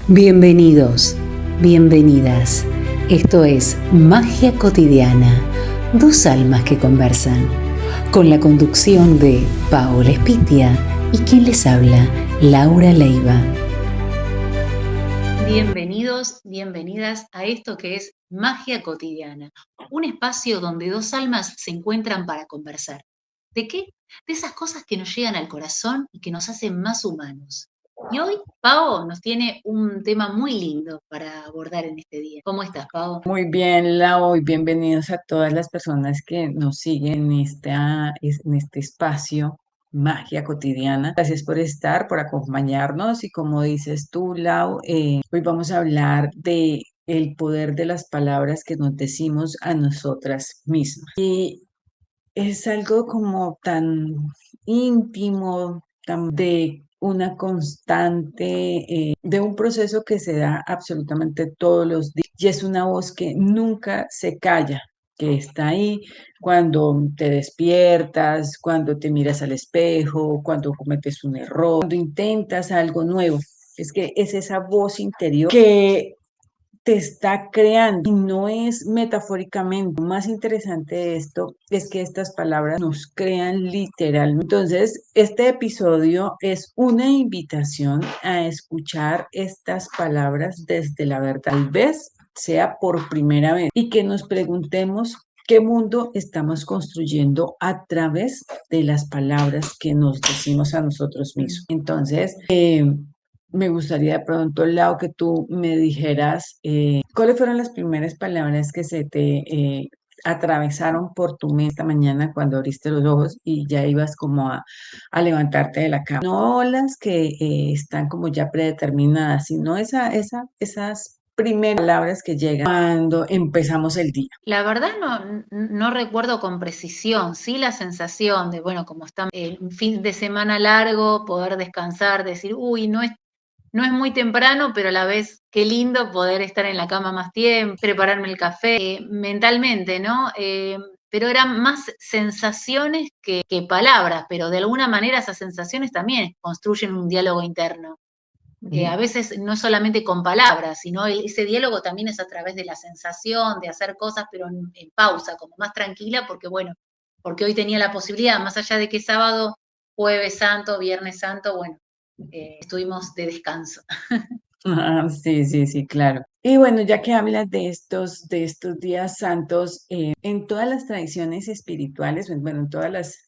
Bienvenidos, bienvenidas. Esto es Magia Cotidiana, dos almas que conversan, con la conducción de Paola Espitia y quien les habla, Laura Leiva. Bienvenidos, bienvenidas a esto que es Magia Cotidiana, un espacio donde dos almas se encuentran para conversar. ¿De qué? De esas cosas que nos llegan al corazón y que nos hacen más humanos. Y hoy Pao nos tiene un tema muy lindo para abordar en este día. ¿Cómo estás, Pao? Muy bien, Lau, y bienvenidos a todas las personas que nos siguen en este espacio, Magia Cotidiana. Gracias por estar, por acompañarnos y como dices tú, Lau, hoy vamos a hablar de el poder de las palabras que nos decimos a nosotras mismas. Y es algo como tan íntimo, tan de una constante, de un proceso que se da absolutamente todos los días. Y es una voz que nunca se calla, que está ahí cuando te despiertas, cuando te miras al espejo, cuando cometes un error, cuando intentas algo nuevo. Es que es esa voz interior que te está creando y no es metafóricamente. Lo más interesante de esto es que estas palabras nos crean literalmente. Entonces, este episodio es una invitación a escuchar estas palabras desde la verdad. Tal vez sea por primera vez y que nos preguntemos qué mundo estamos construyendo a través de las palabras que nos decimos a nosotros mismos. Entonces, me gustaría de pronto, Lau, que tú me dijeras cuáles fueron las primeras palabras que se te atravesaron por tu mente esta mañana cuando abriste los ojos y ya ibas como a levantarte de la cama. No las que están como ya predeterminadas, sino esas primeras palabras que llegan cuando empezamos el día. La verdad no recuerdo con precisión, sí la sensación de, bueno, como está un fin de semana largo, poder descansar, decir, uy, no es muy temprano, pero a la vez qué lindo poder estar en la cama más tiempo, prepararme el café, mentalmente, ¿no? Pero eran más sensaciones que palabras, pero de alguna manera esas sensaciones también construyen un diálogo interno. A veces no es solamente con palabras, sino ese diálogo también es a través de la sensación, de hacer cosas, pero en pausa, como más tranquila, porque bueno, porque hoy tenía la posibilidad, más allá de que sábado, jueves santo, viernes santo, bueno, estuvimos de descanso. Ah, sí, sí, sí, claro. Y bueno, ya que hablas de estos días santos, en todas las tradiciones espirituales, bueno, en todas las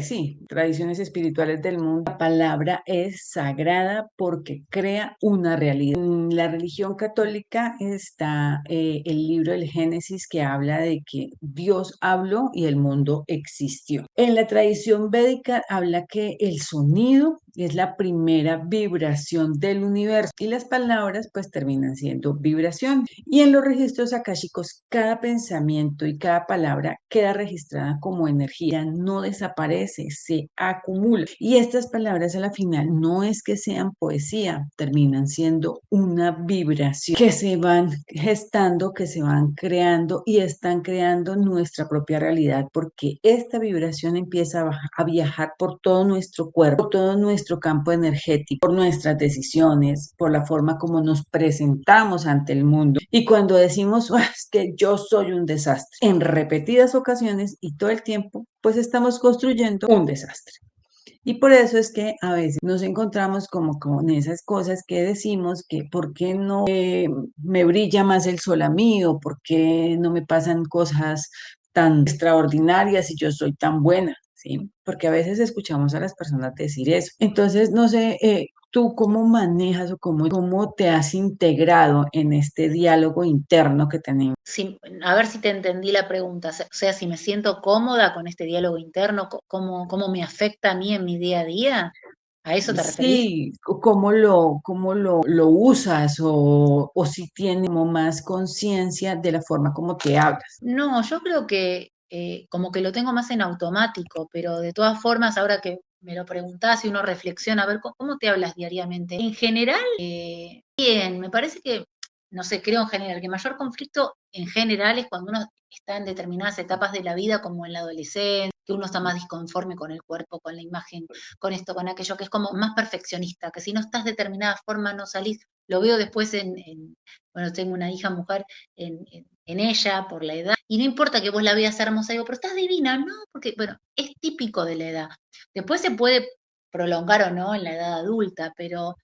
sí, tradiciones espirituales del mundo, la palabra es sagrada porque crea una realidad. En la religión católica está el libro del Génesis que habla de que Dios habló y el mundo existió. En la tradición védica habla que el sonido es la primera vibración del universo y las palabras pues terminan siendo vibración. Y en los registros akáshicos cada pensamiento y cada palabra queda registrada como energía, no desaparece, se acumula. Y estas palabras a la final no es que sean poesía, terminan siendo una vibración que se van gestando, que se van creando y están creando nuestra propia realidad porque esta vibración empieza a viajar por todo nuestro cuerpo, por todo nuestro campo energético, por nuestras decisiones, por la forma como nos presentamos ante el mundo. Y cuando decimos, "Ah, es que yo soy un desastre", en repetidas ocasiones y todo el tiempo, pues estamos construyendo un desastre. Y por eso es que a veces nos encontramos como con esas cosas que decimos que ¿por qué no me brilla más el sol a mí? ¿O por qué no me pasan cosas tan extraordinarias y yo soy tan buena? ¿Sí? Porque a veces escuchamos a las personas decir eso. Entonces, no sé, tú cómo manejas o cómo te has integrado en este diálogo interno que tenemos. Sí, a ver si te entendí la pregunta, o sea, si me siento cómoda con este diálogo interno, cómo me afecta a mí en mi día a día, ¿a eso te referís? Sí, lo usas o si tienes como más conciencia de la forma como te hablas. No, yo creo que como que lo tengo más en automático, pero de todas formas, ahora que me lo preguntás y uno reflexiona, a ver, ¿cómo te hablas diariamente? En general, bien, me parece que, no sé, creo en general que el mayor conflicto en general es cuando uno está en determinadas etapas de la vida, como en la adolescencia, que uno está más disconforme con el cuerpo, con la imagen, con esto, con aquello, que es como más perfeccionista, que si no estás de determinada forma no salís. lo veo después bueno, tengo una hija mujer en ella por la edad, y no importa que vos la veas hermosa, digo, pero estás divina, ¿no? Porque, bueno, es típico de la edad. Después se puede prolongar o no en la edad adulta, pero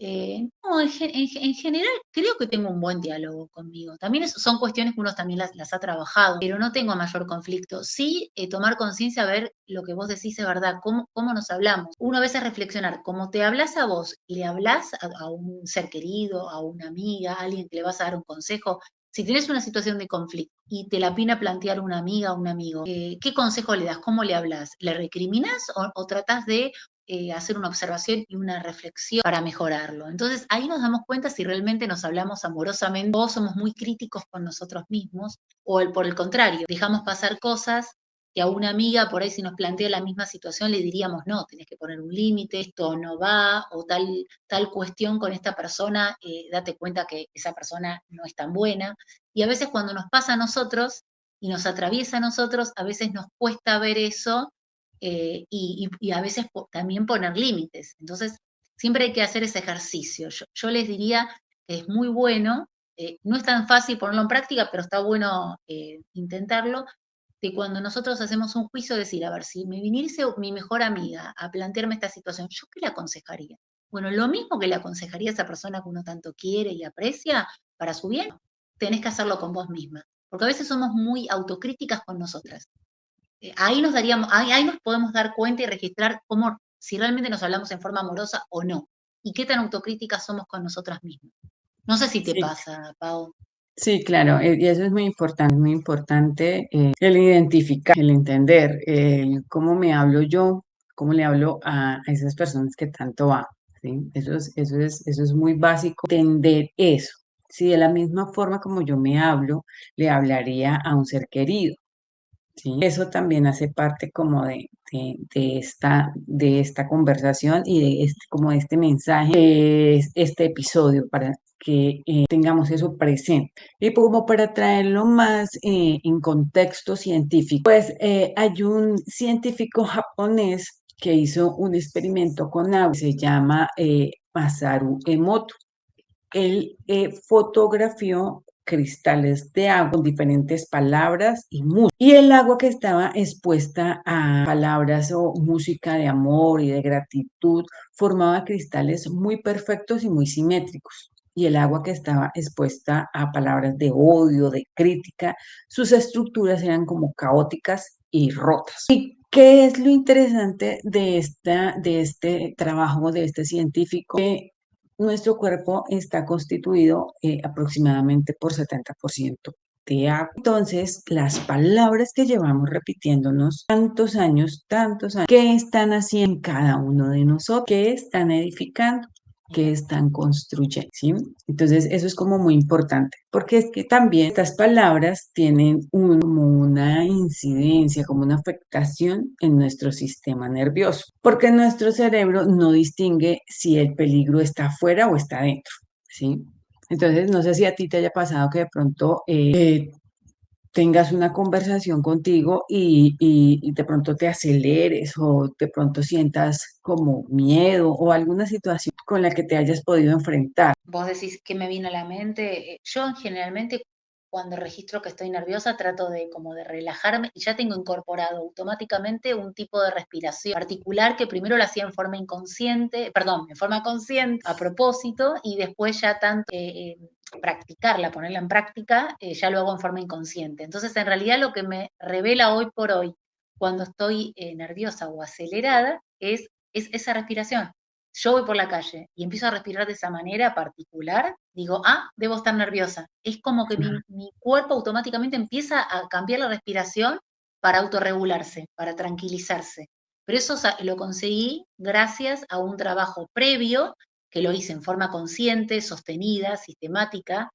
no, en general creo que tengo un buen diálogo conmigo. También son cuestiones que uno también las ha trabajado, pero no tengo mayor conflicto. Sí, tomar conciencia, ver lo que vos decís es verdad, cómo nos hablamos. Uno a veces reflexionar, cómo te hablas a vos y le hablas a un ser querido, a una amiga, a alguien que le vas a dar un consejo. Si tienes una situación de conflicto y te la pina plantear una amiga o un amigo, ¿qué consejo le das? ¿Cómo le hablas? ¿Le recriminas o tratás de hacer una observación y una reflexión para mejorarlo? Entonces ahí nos damos cuenta si realmente nos hablamos amorosamente o somos muy críticos con nosotros mismos o por el contrario, dejamos pasar cosas que a una amiga por ahí si nos plantea la misma situación le diríamos, no, tenés que poner un límite, esto no va, o tal cuestión con esta persona, date cuenta que esa persona no es tan buena. Y a veces cuando nos pasa a nosotros y nos atraviesa a nosotros, a veces nos cuesta ver eso y a veces también poner límites. Entonces, siempre hay que hacer ese ejercicio. Yo les diría que es muy bueno, no es tan fácil ponerlo en práctica, pero está bueno intentarlo, que cuando nosotros hacemos un juicio, decir, a ver, si me viniese mi mejor amiga a plantearme esta situación, ¿yo qué le aconsejaría? Bueno, lo mismo que le aconsejaría a esa persona que uno tanto quiere y aprecia para su bien, tenés que hacerlo con vos misma, porque a veces somos muy autocríticas con nosotras. Ahí nos podemos dar cuenta y registrar cómo, si realmente nos hablamos en forma amorosa o no, y qué tan autocríticas somos con nosotras mismas. No sé si te Sí, pasa, Pau. sí, claro, y eso es muy importante el identificar, el entender, el cómo me hablo yo, cómo le hablo a esas personas que tanto amo, ¿sí? Eso es muy básico, entender eso. Si de la misma forma como yo me hablo, le hablaría a un ser querido. Sí, eso también hace parte como de esta conversación y de este, como de este mensaje, de este episodio, para que tengamos eso presente. Y como para traerlo más en contexto científico, pues hay un científico japonés que hizo un experimento con agua, se llama Masaru Emoto. Él fotografió cristales de agua con diferentes palabras y música. Y el agua que estaba expuesta a palabras o música de amor y de gratitud formaba cristales muy perfectos y muy simétricos. Y el agua que estaba expuesta a palabras de odio, de crítica, sus estructuras eran como caóticas y rotas. ¿Y qué es lo interesante de este trabajo de este científico? Nuestro cuerpo está constituido aproximadamente por 70% de agua. Entonces, las palabras que llevamos repitiéndonos tantos años, ¿qué están haciendo en cada uno de nosotros? ¿Qué están edificando? ¿Qué están construyendo? ¿Sí? Entonces, eso es como muy importante, porque es que también estas palabras tienen como una incidencia, como una afectación en nuestro sistema nervioso, porque nuestro cerebro no distingue si el peligro está afuera o está adentro, ¿sí? Entonces, no sé si a ti te haya pasado que de pronto tengas una conversación contigo y de pronto te aceleres o de pronto sientas como miedo o alguna situación con la que te hayas podido enfrentar. Vos decís qué me viene a la mente. Yo generalmente cuando registro que estoy nerviosa trato de como de relajarme y ya tengo incorporado automáticamente un tipo de respiración particular que primero lo hacía en forma inconsciente, perdón, en forma consciente a propósito y después ya tanto practicarla, ponerla en práctica, ya lo hago en forma inconsciente. Entonces en realidad lo que me revela hoy por hoy cuando estoy nerviosa o acelerada es esa respiración. Yo voy por la calle y empiezo a respirar de esa manera particular, digo, debo estar nerviosa. Es como que mi cuerpo automáticamente empieza a cambiar la respiración para autorregularse, para tranquilizarse. Pero eso lo conseguí gracias a un trabajo previo que lo hice en forma consciente, sostenida, sistemática,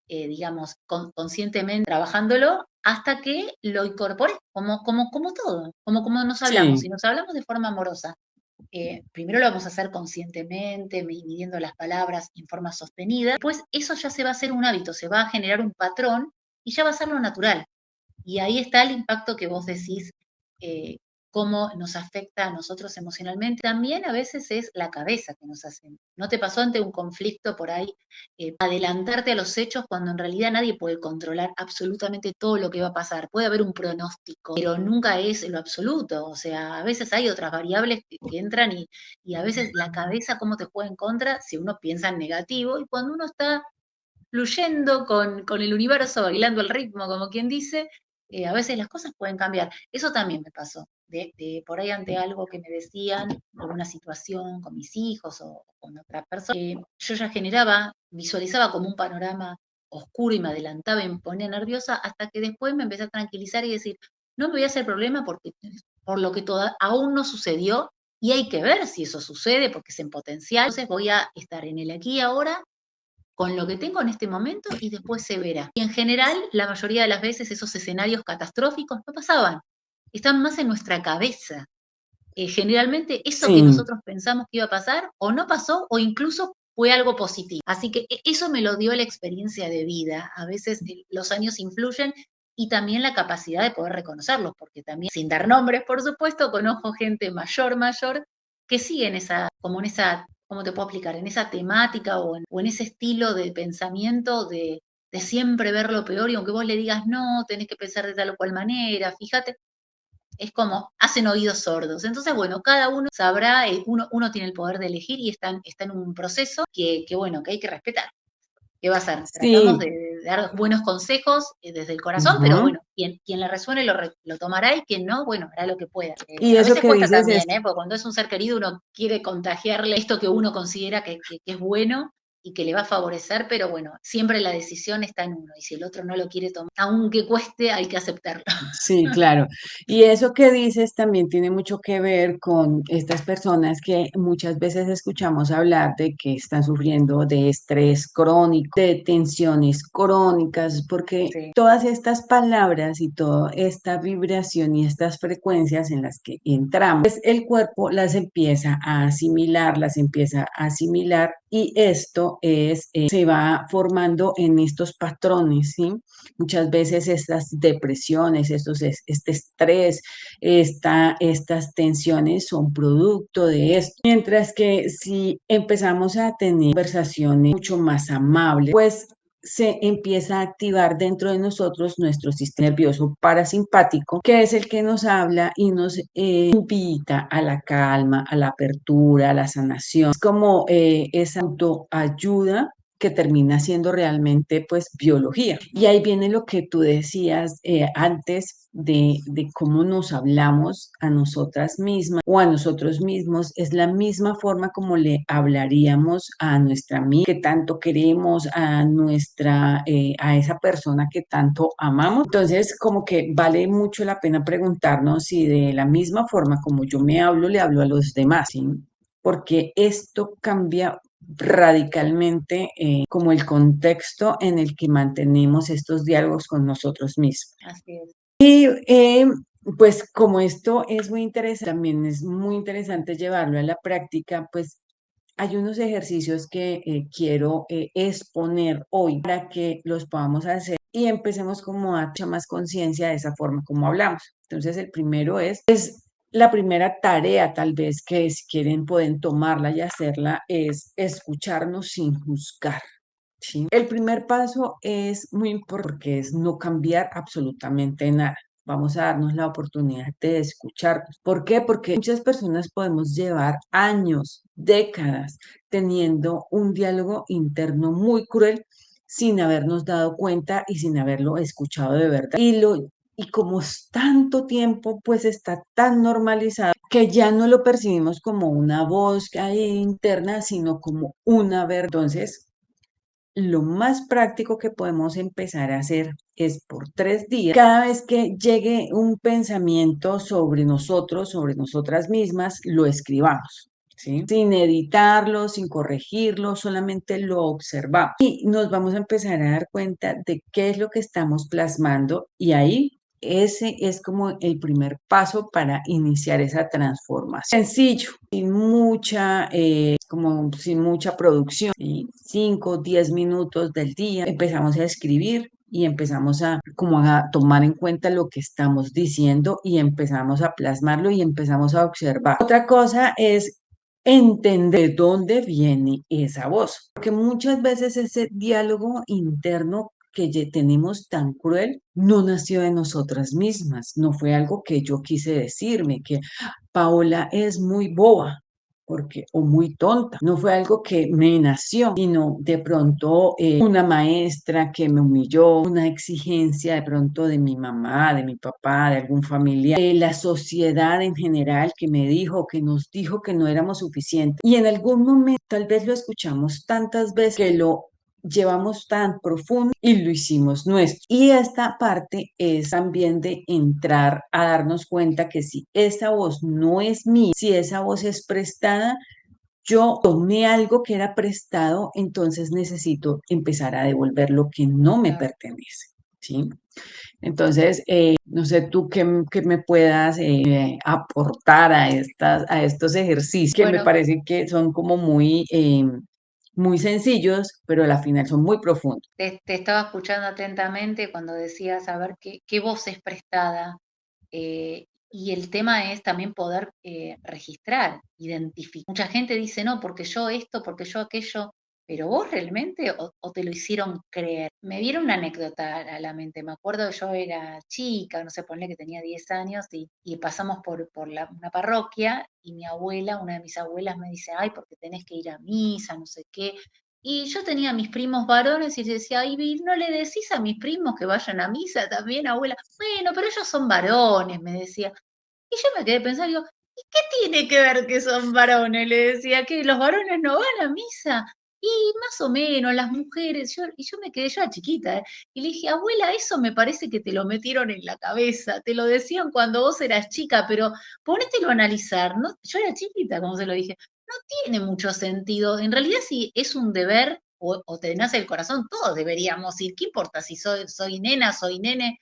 digamos, conscientemente trabajándolo hasta que lo incorporé, como todo, como nos hablamos. Si Sí, nos hablamos de forma amorosa, primero lo vamos a hacer conscientemente, midiendo las palabras en forma sostenida. Después eso ya se va a hacer un hábito, se va a generar un patrón y ya va a ser lo natural. Y ahí está el impacto que vos decís, cómo nos afecta a nosotros emocionalmente. También a veces es la cabeza que nos hace. ¿No te pasó ante un conflicto por ahí adelantarte a los hechos cuando en realidad nadie puede controlar absolutamente todo lo que va a pasar? Puede haber un pronóstico, pero nunca es lo absoluto. O sea, a veces hay otras variables que entran y a veces la cabeza cómo te juega en contra si uno piensa en negativo y cuando uno está fluyendo con el universo, bailando el ritmo, como quien dice, a veces las cosas pueden cambiar. Eso también me pasó, de por ahí ante algo que me decían, alguna situación con mis hijos o con otra persona, yo ya generaba, visualizaba como un panorama oscuro y me adelantaba y me ponía nerviosa hasta que después me empecé a tranquilizar y decir, no me voy a hacer problema porque por lo que aún no sucedió y hay que ver si eso sucede porque es en potencial. Entonces voy a estar en el aquí y ahora con lo que tengo en este momento y después se verá. Y en general, la mayoría de las veces esos escenarios catastróficos no pasaban, están más en nuestra cabeza. Generalmente eso que Sí, nosotros pensamos que iba a pasar o no pasó o incluso fue algo positivo. Así que eso me lo dio la experiencia de vida. A veces los años influyen y también la capacidad de poder reconocerlos, porque también, sin dar nombres, por supuesto, conozco gente mayor, que sigue en esa, como en esa, ¿cómo te puedo explicar? En esa temática o en ese estilo de pensamiento de siempre ver lo peor y aunque vos le digas no, tenés que pensar de tal o cual manera, fíjate, es como hacen oídos sordos. Entonces, bueno, cada uno sabrá, uno tiene el poder de elegir y está en un proceso bueno, que hay que respetar. ¿Qué va a hacer? Tratamos sí. de dar buenos consejos desde el corazón, pero Ujú. bueno, quien le resuene lo tomará y quien no, bueno, hará lo que pueda. Y A eso veces que cuesta dices es, también, ¿eh? Porque cuando es un ser querido uno quiere contagiarle esto que uno considera que es bueno y que le va a favorecer, pero bueno, siempre la decisión está en uno y si el otro no lo quiere tomar, aunque cueste, hay que aceptarlo. sí, claro. Y eso que dices también tiene mucho que ver con estas personas que muchas veces escuchamos hablar de que están sufriendo de estrés crónico, de tensiones crónicas, porque Sí, todas estas palabras y toda esta vibración y estas frecuencias en las que entramos, pues el cuerpo las empieza a asimilar, y esto se va formando en estos patrones, ¿sí? Muchas veces estas depresiones, este estrés, estas tensiones son producto de esto. Mientras que si empezamos a tener conversaciones mucho más amables, pues se empieza a activar dentro de nosotros nuestro sistema nervioso parasimpático, que es el que nos habla y nos invita a la calma, a la apertura, a la sanación. Es como esa autoayuda que termina siendo realmente pues biología. Y ahí viene lo que tú decías antes de cómo nos hablamos a nosotras mismas o a nosotros mismos, es la misma forma como le hablaríamos a nuestra amiga que tanto queremos, a esa persona que tanto amamos. Entonces, como que vale mucho la pena preguntarnos si de la misma forma como yo me hablo, le hablo a los demás, ¿sí? Porque esto cambia radicalmente como el contexto en el que mantenemos estos diálogos con nosotros mismos. así es. Y pues como esto es muy interesante, también es muy interesante llevarlo a la práctica, pues hay unos ejercicios que quiero exponer hoy para que los podamos hacer y empecemos como a mucha más conciencia de esa forma como hablamos. Entonces el primero es la primera tarea tal vez que si quieren pueden tomarla y hacerla es escucharnos sin juzgar. ¿Sí? El primer paso es muy importante porque es no cambiar absolutamente nada. Vamos a darnos la oportunidad de escucharnos. ¿Por qué? Porque muchas personas podemos llevar años, décadas, teniendo un diálogo interno muy cruel sin habernos dado cuenta y sin haberlo escuchado de verdad. Y como es tanto tiempo, pues está tan normalizado que ya no lo percibimos como una voz que hay interna, sino como una verdad. Entonces, lo más práctico que podemos empezar a hacer es por 3 días, cada vez que llegue un pensamiento sobre nosotros, sobre nosotras mismas, lo escribamos, ¿sí? Sin editarlo, sin corregirlo, solamente lo observamos. Y nos vamos a empezar a dar cuenta de qué es lo que estamos plasmando y ahí ese es como el primer paso para iniciar esa transformación. Sencillo, sin mucha producción, y 5, 10 minutos del día empezamos a escribir y empezamos a como a tomar en cuenta lo que estamos diciendo y empezamos a plasmarlo y empezamos a observar. Otra cosa es entender de dónde viene esa voz, porque muchas veces ese diálogo interno que tenemos tan cruel no nació de nosotras mismas, no fue algo que yo quise decirme, que Paola es muy boba, porque, o muy tonta. No fue algo que me nació, sino de pronto una maestra que me humilló, una exigencia de pronto de mi mamá, de mi papá, de algún familiar, la sociedad en general que me dijo, que nos dijo que no éramos suficientes. Y en algún momento tal vez lo escuchamos tantas veces que lo llevamos tan profundo y lo hicimos nuestro. Y esta parte es también de entrar a darnos cuenta que si esa voz no es mía, si esa voz es prestada, yo tomé algo que era prestado, entonces necesito empezar a devolver lo que no me Claro. pertenece. ¿Sí? Entonces, no sé tú qué me puedas aportar a estos ejercicios que me Bueno, parece que son como muy sencillos, pero a la final son muy profundos. te estaba escuchando atentamente cuando decías a ver qué voz es prestada. Y el tema es también poder registrar, identificar. Mucha gente dice, no, porque yo esto, porque yo aquello, pero vos realmente o te lo hicieron creer. Me viene una anécdota a la mente, me acuerdo que yo era chica, no sé, ponle que tenía 10 años y pasamos por una parroquia y mi abuela, una de mis abuelas me dice, ay, porque tenés que ir a misa, no sé qué. Y yo tenía a mis primos varones y decía, ay, ¿no le decís a mis primos que vayan a misa también, abuela? Bueno, pero ellos son varones, me decía. Y yo me quedé pensando, digo, ¿y qué tiene que ver que son varones? Le decía, que los varones no van a misa. Y más o menos, las mujeres, y yo me quedé, yo era chiquita, ¿eh? Y le dije, abuela, eso me parece que te lo metieron en la cabeza, te lo decían cuando vos eras chica, pero ponételo a analizar, ¿no? Yo era chiquita, como se lo dije, no tiene mucho sentido. En realidad, si es un deber o te nace el corazón, todos deberíamos ir. ¿Qué importa si soy nena, soy nene?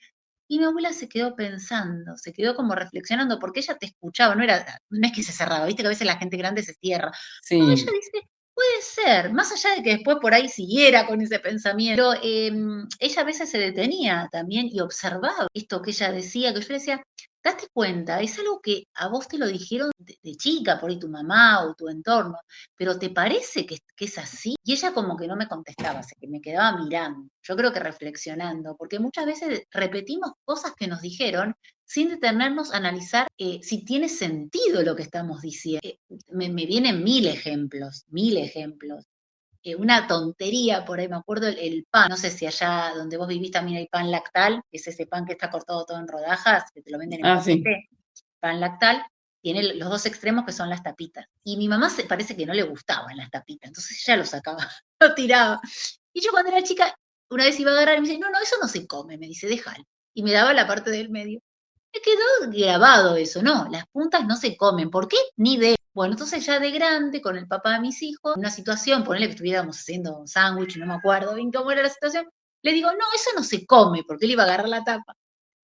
Y mi abuela se quedó pensando, se quedó como reflexionando, porque ella te escuchaba, no es que se cerraba, viste que a veces la gente grande se cierra. No, ella Sí, dice, puede ser, más allá de que después por ahí siguiera con ese pensamiento, pero ella a veces se detenía también y observaba esto que ella decía, que yo le decía, date cuenta, es algo que a vos te lo dijeron de chica, por ahí tu mamá o tu entorno, pero ¿te parece que es así? Y ella como que no me contestaba, que me quedaba mirando, yo creo que reflexionando, porque muchas veces repetimos cosas que nos dijeron sin detenernos a analizar si tiene sentido lo que estamos diciendo. Me vienen mil ejemplos, mil ejemplos. Una tontería, por ahí me acuerdo el pan, no sé si allá donde vos vivís también hay pan lactal, que es ese pan que está cortado todo en rodajas, que te lo venden en sí. paquete, pan lactal, tiene los dos extremos que son las tapitas. Y mi mamá parece que no le gustaban las tapitas, entonces ella lo sacaba, lo tiraba. Y yo cuando era chica, una vez iba a agarrar y me dice, no, no, eso no se come, me dice, déjalo. Y me daba la parte del medio. Me quedó grabado eso, no, las puntas no se comen. ¿Por qué? Ni idea. Bueno, entonces ya de grande, con el papá de mis hijos, en una situación, ponele que estuviéramos haciendo un sándwich, no me acuerdo bien cómo era la situación, le digo, no, eso no se come, porque él iba a agarrar la tapa.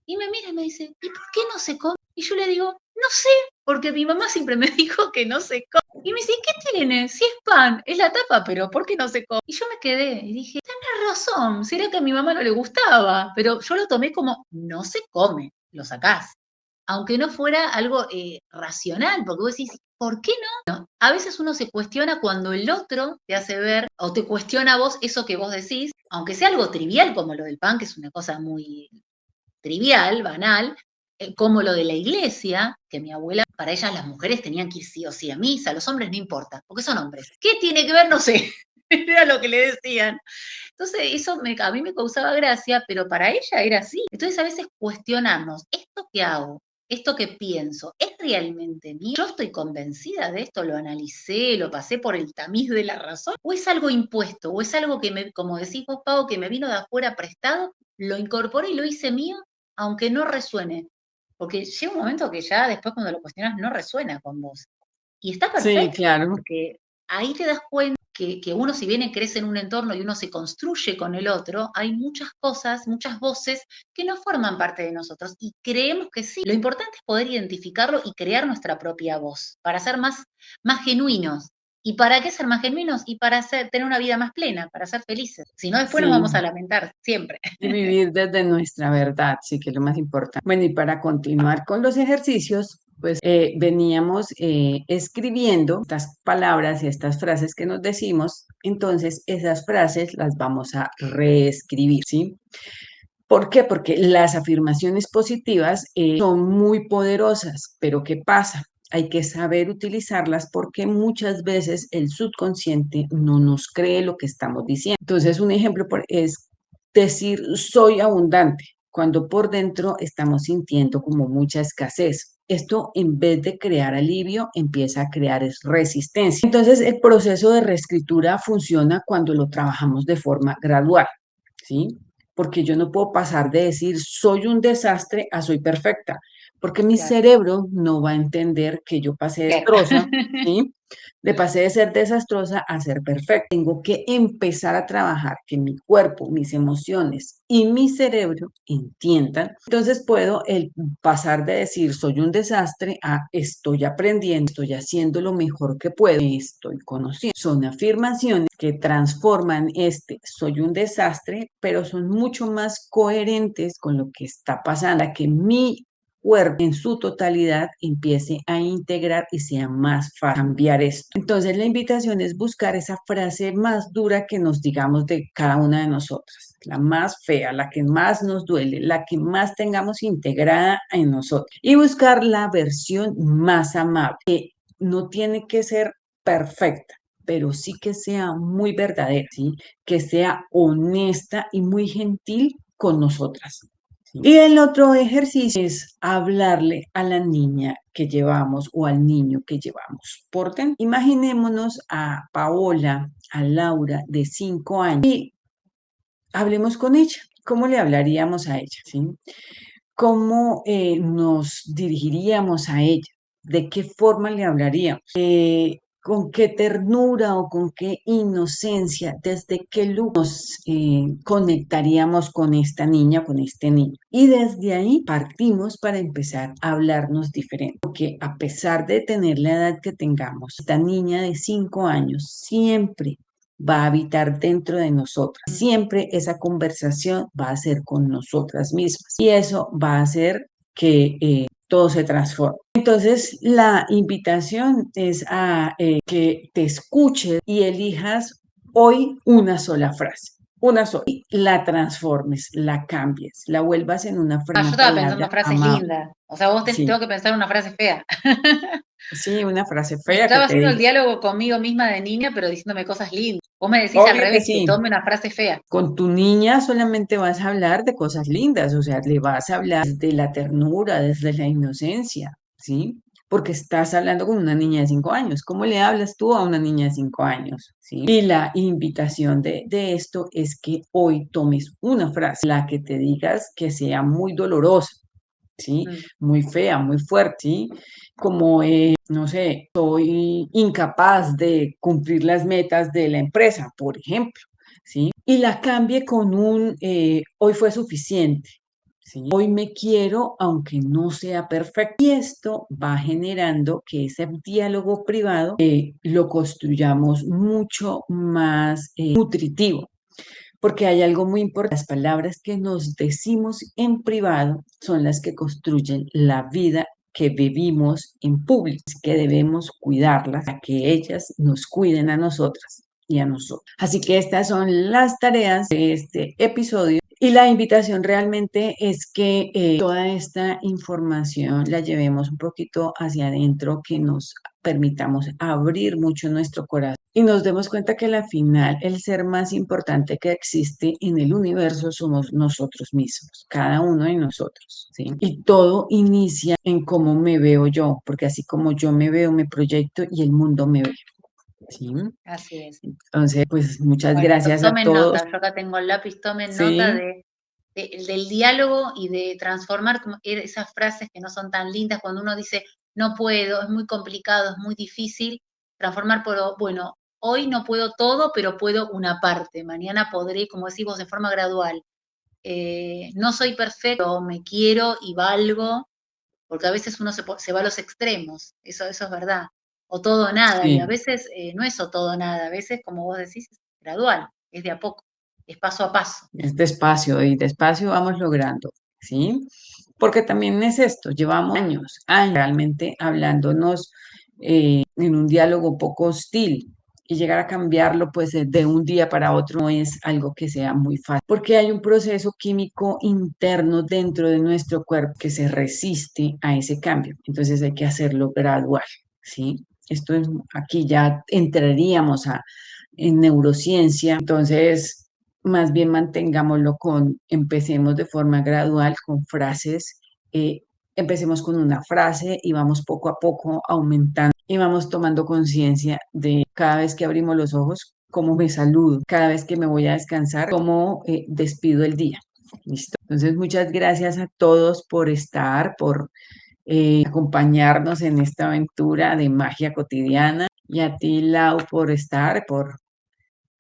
Y me mira y me dice, ¿y por qué no se come? Y yo le digo, no sé, porque mi mamá siempre me dijo que no se come. Y me dice, ¿qué tiene? Si es pan, es la tapa, pero ¿por qué no se come? Y yo me quedé y dije, tenés razón, será que a mi mamá no le gustaba, pero yo lo tomé como, no se come, lo sacás. Aunque no fuera algo racional, porque vos decís, ¿por qué no? A veces uno se cuestiona cuando el otro te hace ver o te cuestiona a vos eso que vos decís, aunque sea algo trivial como lo del pan, que es una cosa muy trivial, banal, como lo de la iglesia, que mi abuela, para ellas las mujeres tenían que ir sí o sí a misa, los hombres no importa, porque son hombres. ¿Qué tiene que ver? No sé. Era lo que le decían. Entonces, eso a mí me causaba gracia, pero para ella era así. Entonces, a veces cuestionarnos, ¿esto que hago? ¿Esto que pienso? ¿Es realmente mío? ¿Yo estoy convencida de esto? ¿Lo analicé? ¿Lo pasé por el tamiz de la razón? ¿O es algo impuesto? ¿O es algo que, como decís vos, Pau, que me vino de afuera prestado? Lo incorporé y lo hice mío, aunque no resuene. Porque llega un momento que ya después cuando lo cuestionas no resuena con vos. Y está Sí, perfecto, claro. porque ahí te das cuenta que uno, si bien crece en un entorno y uno se construye con el otro, hay muchas cosas, muchas voces que no forman parte de nosotros y creemos que sí. Lo importante es poder identificarlo y crear nuestra propia voz para ser más genuinos ¿Y para qué ser más genuinos? Y para tener una vida más plena, para ser felices. Si no, después nos Sí, vamos a lamentar, siempre. y vivir desde nuestra verdad, sí que es lo más importante. Bueno, y para continuar con los ejercicios, pues veníamos escribiendo estas palabras y estas frases que nos decimos, entonces esas frases las vamos a reescribir, ¿sí? ¿Por qué? Porque las afirmaciones positivas son muy poderosas, pero ¿qué pasa? Hay que saber utilizarlas porque muchas veces el subconsciente no nos cree lo que estamos diciendo. Entonces, un ejemplo es decir soy abundante, cuando por dentro estamos sintiendo como mucha escasez. Esto, en vez de crear alivio, empieza a crear resistencia. Entonces, el proceso de reescritura funciona cuando lo trabajamos de forma gradual, ¿sí? Porque yo no puedo pasar de decir soy un desastre a soy perfecta, porque mi Claro, cerebro no va a entender que yo pasé claro. desastrosa, ¿sí? Le pasé de ser desastrosa a ser perfecta. Tengo que empezar a trabajar que mi cuerpo, mis emociones y mi cerebro entiendan. Entonces puedo pasar de decir soy un desastre a estoy aprendiendo, estoy haciendo lo mejor que puedo, estoy conociendo. Son afirmaciones que transforman soy un desastre, pero son mucho más coherentes con lo que está pasando, para que mi cuerpo en su totalidad empiece a integrar y sea más fácil cambiar esto. Entonces la invitación es buscar esa frase más dura que nos digamos de cada una de nosotras, la más fea, la que más nos duele, la que más tengamos integrada en nosotros y buscar la versión más amable, que no tiene que ser perfecta, pero sí que sea muy verdadera, ¿sí? Que sea honesta y muy gentil con nosotras. Y el otro ejercicio es hablarle a la niña que llevamos o al niño que llevamos por dentro. Imaginémonos a Paola, a Laura de 5 años y hablemos con ella. ¿Cómo le hablaríamos a ella? ¿Sí? ¿Cómo nos dirigiríamos a ella? ¿De qué forma le hablaríamos? ¿Con qué ternura o con qué inocencia, desde qué luz nos conectaríamos con esta niña, con este niño? Y desde ahí partimos para empezar a hablarnos diferente, porque a pesar de tener la edad que tengamos, esta niña de 5 años siempre va a habitar dentro de nosotras. Siempre esa conversación va a ser con nosotras mismas y eso va a hacer que todo se transforme. Entonces, la invitación es a que te escuches y elijas hoy una sola frase, una sola, y la transformes, la cambies, la vuelvas en Ah, yo una estaba pensando palabra frases amable. lindas. O sea, vos Sí, tengo que pensar una frase fea. sí, una frase Me fea que estaba te haciendo el diga. diálogo conmigo misma de niña, pero diciéndome cosas lindas. Vos me decís al Obvio que revés, que sí. tome una frase fea. Con tu niña solamente vas a hablar de cosas lindas, o sea, le vas a hablar de la ternura, desde la inocencia, ¿sí? Porque estás hablando con una niña de 5 años. ¿Cómo le hablas tú a una niña de 5 años? ¿Sí? Y la invitación de esto es que hoy tomes una frase, la que te digas que sea muy dolorosa, ¿sí? Mm. Muy fea, muy fuerte, ¿sí? Como, no sé, soy incapaz de cumplir las metas de la empresa, por ejemplo, ¿sí? Y la cambie con hoy fue suficiente, ¿sí? Hoy me quiero aunque no sea perfecto. Y esto va generando que ese diálogo privado lo construyamos mucho más nutritivo. Porque hay algo muy importante, las palabras que nos decimos en privado son las que construyen la vida que vivimos en público, que debemos cuidarlas, para que ellas nos cuiden a nosotras y a nosotros. Así que estas son las tareas de este episodio y la invitación realmente es que toda esta información la llevemos un poquito hacia adentro, que nos permitamos abrir mucho nuestro corazón y nos demos cuenta que al final el ser más importante que existe en el universo somos nosotros mismos, cada uno de nosotros, ¿sí? Y todo inicia en cómo me veo yo, porque así como yo me veo, me proyecto y el mundo me ve, ¿sí? Así es. Entonces, pues muchas Bueno, gracias a tomen todos, nota. Yo acá tengo el lápiz, tomen nota ¿sí? del diálogo y de transformar esas frases que no son tan lindas cuando uno dice no puedo, es muy complicado, es muy difícil, transformar por, bueno, hoy no puedo todo, pero puedo una parte, mañana podré, como decís vos, de forma gradual. No soy perfecto, me quiero y valgo, porque a veces uno se va a los extremos, eso es verdad. o todo o nada, y a Sí, veces no es o todo o nada, a veces, como vos decís, es gradual, es de a poco, es paso a paso. es despacio y despacio vamos logrando, ¿sí? Porque también es esto, llevamos años realmente hablándonos en un diálogo un poco hostil y llegar a cambiarlo pues de un día para otro no es algo que sea muy fácil, porque hay un proceso químico interno dentro de nuestro cuerpo que se resiste a ese cambio, entonces hay que hacerlo gradual, ¿sí? Esto es, aquí ya entraríamos en neurociencia, entonces más bien mantengámoslo empecemos de forma gradual con frases, eh, empecemos con una frase y vamos poco a poco aumentando y vamos tomando conciencia de cada vez que abrimos los ojos, cómo me saludo, cada vez que me voy a descansar, cómo despido el día. ¿Listo? Entonces, muchas gracias a todos por estar, por acompañarnos en esta aventura de magia cotidiana y a ti, Lau, por estar, por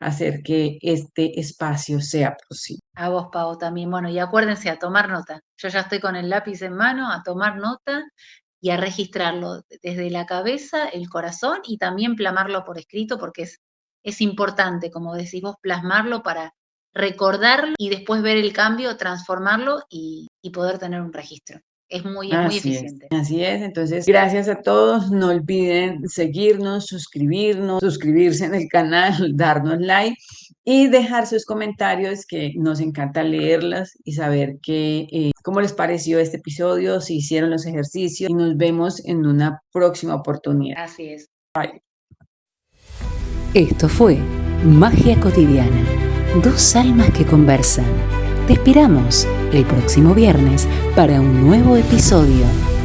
hacer que este espacio sea posible. A vos, Pau, también. Bueno, y acuérdense a tomar nota. Yo ya estoy con el lápiz en mano, a tomar nota y a registrarlo desde la cabeza, el corazón y también plasmarlo por escrito porque es importante, como decís vos, plasmarlo para recordarlo y después ver el cambio, transformarlo y poder tener un registro. Es muy Así es, eficiente. así es. Entonces, gracias a todos. No olviden seguirnos, suscribirnos, suscribirse en el canal, darnos like y dejar sus comentarios que nos encanta leerlas y saber cómo les pareció este episodio, si hicieron los ejercicios y nos vemos en una próxima oportunidad. Así es. Bye. Esto fue Magia Cotidiana, dos almas que conversan. Te esperamos el próximo viernes para un nuevo episodio.